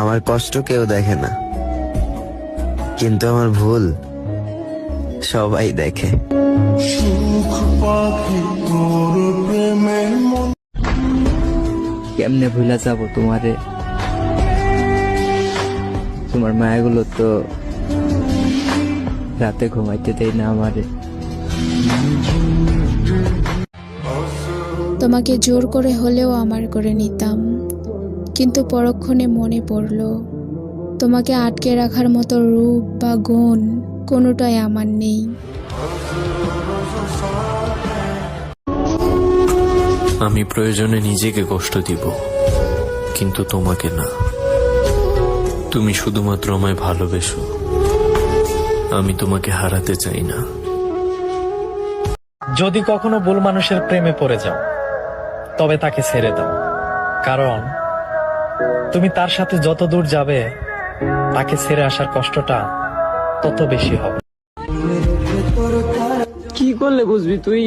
আমার কষ্ট কেউ দেখে না, কিন্তু আমার ভুল সবাই দেখে। কেমনে ভুলা যাবো তোমারে? তোমার মায়াগুলো তো রাতে ঘুমাইতে দেয় না আমারে। তোমাকে জোর করে হলেও আমার করে নিতাম, কিন্তু পরক্ষণে মনে পড়ল তোমাকে আটকে রাখার মতো রূপ বা গুণ কোনোটাই আমার নেই। আমি প্রয়োজনে নিজেকে কষ্ট দিব, কিন্তু তোমাকে না। তুমি শুধুমাত্র আমায় ভালোবেসো, আমি তোমাকে হারাতে চাই না। যদি কখনো ভুল মানুষের প্রেমে পড়ে যাও, তবে তাকে ছেড়ে দাও, কারণ তুমি তার সাথে যত দূর যাবে, তাকে ছেড়ে আসার কষ্টটা তত বেশি হবে। কি করলে বুঝবি তুই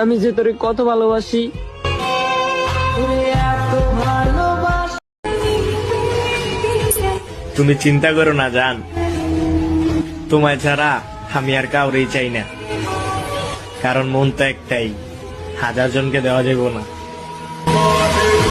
আমি যে তোরে কত ভালোবাসি? তুমি চিন্তা করো না জান, তোমায় ছাড়া আমি আর কাউরেই চাই না, কারণ মন তো একটাই, 1000 জনকে দেওয়া যাবে না।